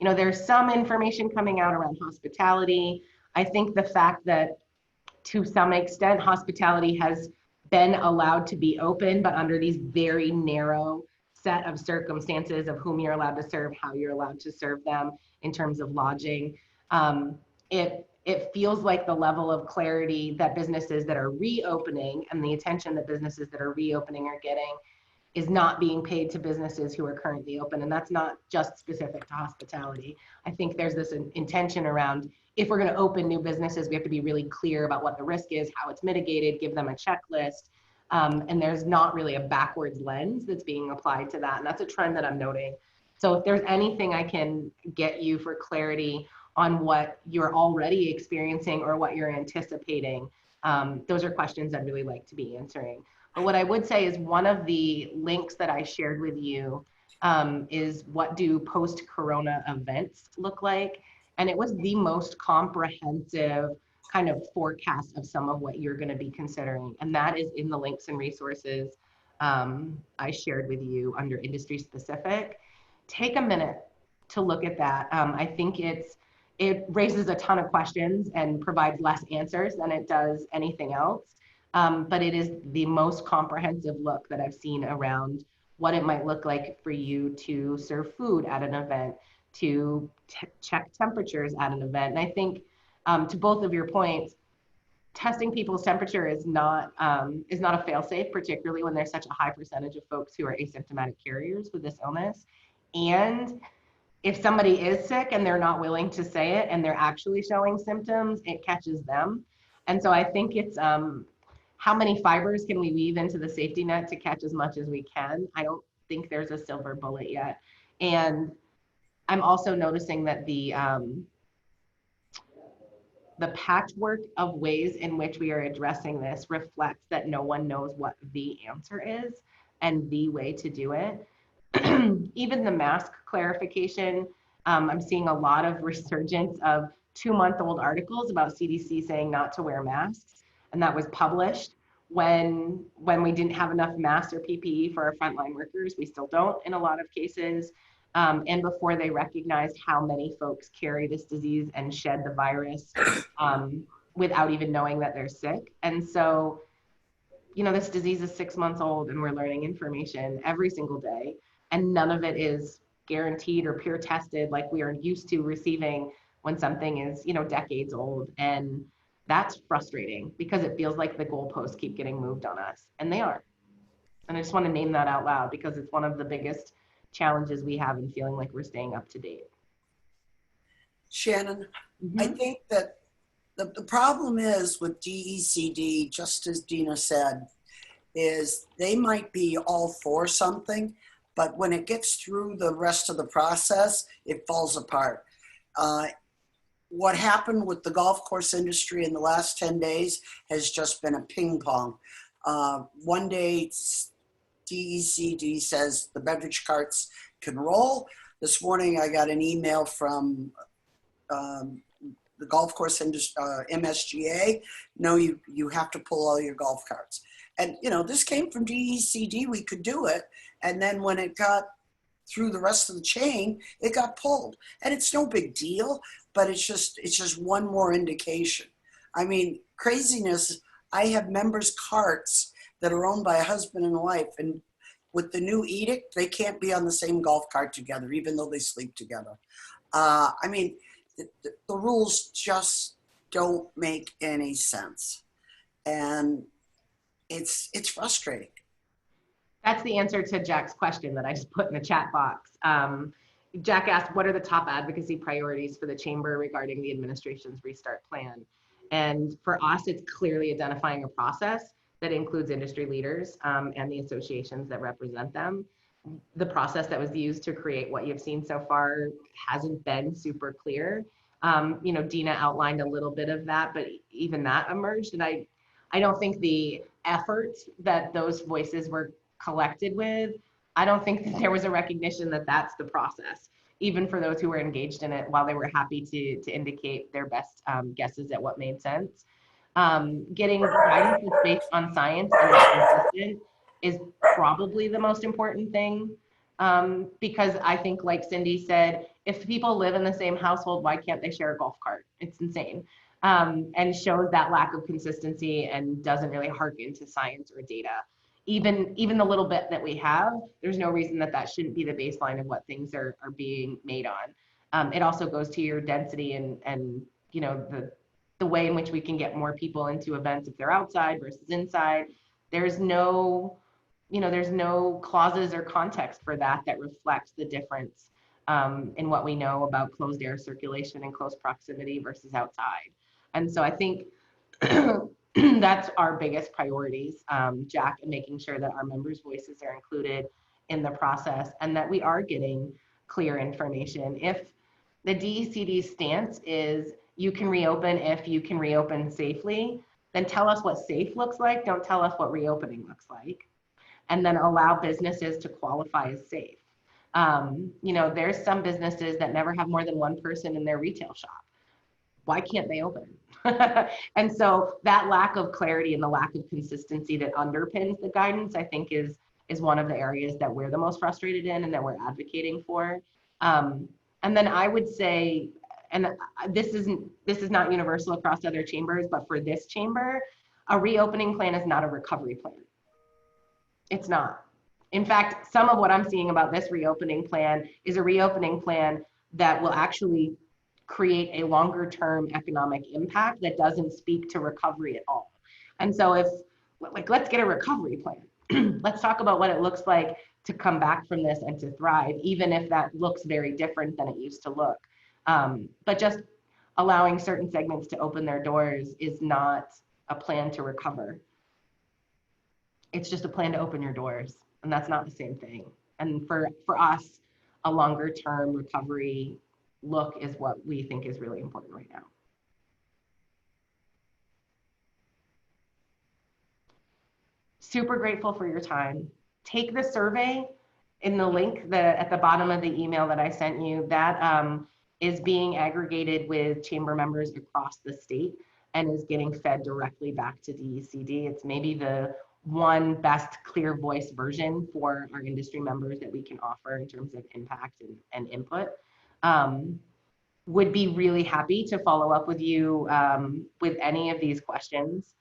there's some information coming out around hospitality. I think the fact that to some extent hospitality has been allowed to be open, but under these very narrow set of circumstances of whom you're allowed to serve, how you're allowed to serve them in terms of lodging. It feels like the level of clarity that businesses that are reopening and the attention that businesses that are reopening are getting is not being paid to businesses who are currently open. And that's not just specific to hospitality. I think there's this intention around, if we're going to open new businesses, we have to be really clear about what the risk is, how it's mitigated, give them a checklist. And there's not really a backwards lens that's being applied to that. And that's a trend that I'm noting. So if there's anything I can get you for clarity on what you're already experiencing or what you're anticipating, those are questions I'd really like to be answering. But what I would say is one of the links that I shared with you is what do post-corona events look like? And it was the most comprehensive kind of forecast of some of what you're going to be considering. And that is in the links and resources I shared with you under industry specific. Take a minute to look at that. I think it raises a ton of questions and provides less answers than it does anything else. But it is the most comprehensive look that I've seen around what it might look like for you to serve food at an event, to check temperatures at an event. And I think to both of your points, testing people's temperature is not a fail-safe, particularly when there's such a high percentage of folks who are asymptomatic carriers with this illness. And if somebody is sick and they're not willing to say it and they're actually showing symptoms, it catches them. And so I think it's how many fibers can we weave into the safety net to catch as much as we can? I don't think there's a silver bullet yet. And I'm also noticing that the patchwork of ways in which we are addressing this reflects that no one knows what the answer is and the way to do it. Even the mask clarification, I'm seeing a lot of resurgence of 2-month-old articles about CDC saying not to wear masks. And that was published when we didn't have enough masks or PPE for our frontline workers. We still don't in a lot of cases. And before they recognized how many folks carry this disease and shed the virus without even knowing that they're sick. And so, you know, this disease is 6 months old and we're learning information every single day. And none of it is guaranteed or peer tested like we are used to receiving when something is, you know, decades old. And that's frustrating because it feels like the goalposts keep getting moved on us, and they are. And I just want to name that out loud because it's one of the biggest challenges we have in feeling like we're staying up to date. Shannon, I think that the problem is with DECD, just as Dina said, is they might be all for something, but when it gets through the rest of the process, it falls apart. What happened with the golf course industry in the last 10 days has just been a ping pong. One day, DECD says the beverage carts can roll. This morning, I got an email from the golf course industry, MSGA. No, you have to pull all your golf carts. And, you know, this came from DECD. We could do it. And then when it got through the rest of the chain, it got pulled. And it's no big deal, but it's just one more indication. I mean, craziness. I have members' carts that are owned by a husband and wife, and with the new edict, they can't be on the same golf cart together, even though they sleep together. I mean, the rules just don't make any sense. And it's frustrating. That's the answer to Jack's question that I just put in the chat box. Jack asked, what are the top advocacy priorities for the chamber regarding the administration's restart plan? And for us, it's clearly identifying a process that includes industry leaders and the associations that represent them. The process that was used to create what you've seen so far hasn't been super clear. You know, Dina outlined a little bit of that, but even that emerged. And I don't think the effort that those voices were collected with, I don't think that there was a recognition that that's the process, even for those who were engaged in it, while they were happy to indicate their best guesses at what made sense. Getting guidance that's based on science and consistent is probably the most important thing, because I think, like Cindy said, if people live in the same household, why can't they share a golf cart? It's insane, and shows that lack of consistency and doesn't really hearken to science or data. Even the little bit that we have, there's no reason that shouldn't be the baseline of what things are being made on. It also goes to your density and you know, the way in which we can get more people into events if they're outside versus inside. There's no clauses or context for that reflects the difference in what we know about closed air circulation and close proximity versus outside. And so I think that's our biggest priorities, Jack, and making sure that our members' voices are included in the process and that we are getting clear information. If the DECD stance is you can reopen if you can reopen safely, then tell us what safe looks like. Don't tell us what reopening looks like. And then allow businesses to qualify as safe. You know, there's some businesses that never have more than one person in their retail shop. Why can't they open? And so that lack of clarity and the lack of consistency that underpins the guidance, I think is one of the areas that we're the most frustrated in and that we're advocating for. And then I would say, and this is not universal across other chambers, but for this chamber, a reopening plan is not a recovery plan. It's not. In fact, some of what I'm seeing about this reopening plan is a reopening plan that will actually create a longer term economic impact that doesn't speak to recovery at all. And so if, like, let's get a recovery plan. Let's talk about what it looks like to come back from this and to thrive, even if that looks very different than it used to look. But just allowing certain segments to open their doors is not a plan to recover. It's just a plan to open your doors, and that's not the same thing. And for us, a longer term recovery look is what we think is really important right now. Super grateful for your time. Take the survey in the link at the bottom of the email that I sent you. That is being aggregated with chamber members across the state and is getting fed directly back to DECD. It's maybe the one best clear voice version for our industry members that we can offer in terms of impact and input. Would be really happy to follow up with you with any of these questions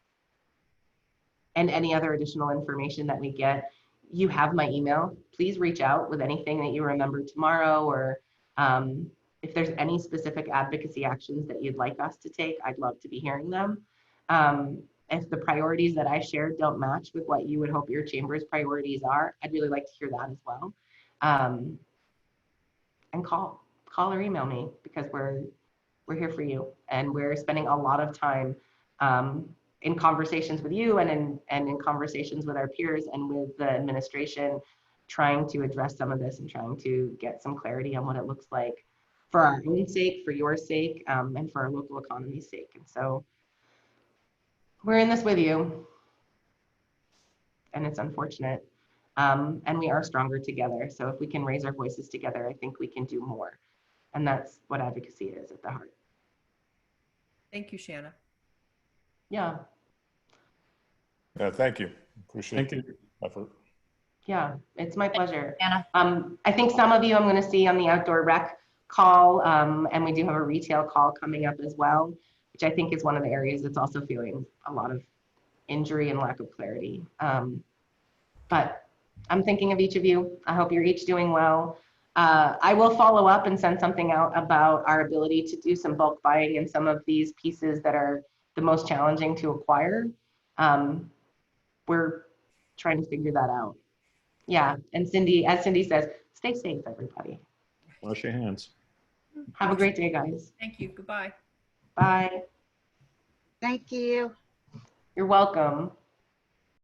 and any other additional information that we get. You have my email. Please reach out with anything that you remember tomorrow, or if there's any specific advocacy actions that you'd like us to take, I'd love to be hearing them. If the priorities that I shared don't match with what you would hope your chamber's priorities are, I'd really like to hear that as well. And call or email me, because we're here for you, and we're spending a lot of time in conversations with you and in conversations with our peers and with the administration, trying to address some of this and trying to get some clarity on what it looks like for our own sake, for your sake, and for our local economy's sake. And so we're in this with you, and it's unfortunate. And we are stronger together. So if we can raise our voices together, I think we can do more. And that's what advocacy is at the heart. Thank you, Shanna. Yeah. Yeah, thank you. Appreciate the effort. Yeah, it's my pleasure. Anna. I think some of you I'm going to see on the outdoor rec call, and we do have a retail call coming up as well, which I think is one of the areas that's also feeling a lot of injury and lack of clarity. But I'm thinking of each of you. I hope you're each doing well. I will follow up and send something out about our ability to do some bulk buying in some of these pieces that are the most challenging to acquire. We're trying to figure that out. Yeah, and Cindy, as Cindy says, stay safe, everybody. Wash your hands. Have a great day, guys. Thank you. Goodbye. Bye. Thank you. You're welcome.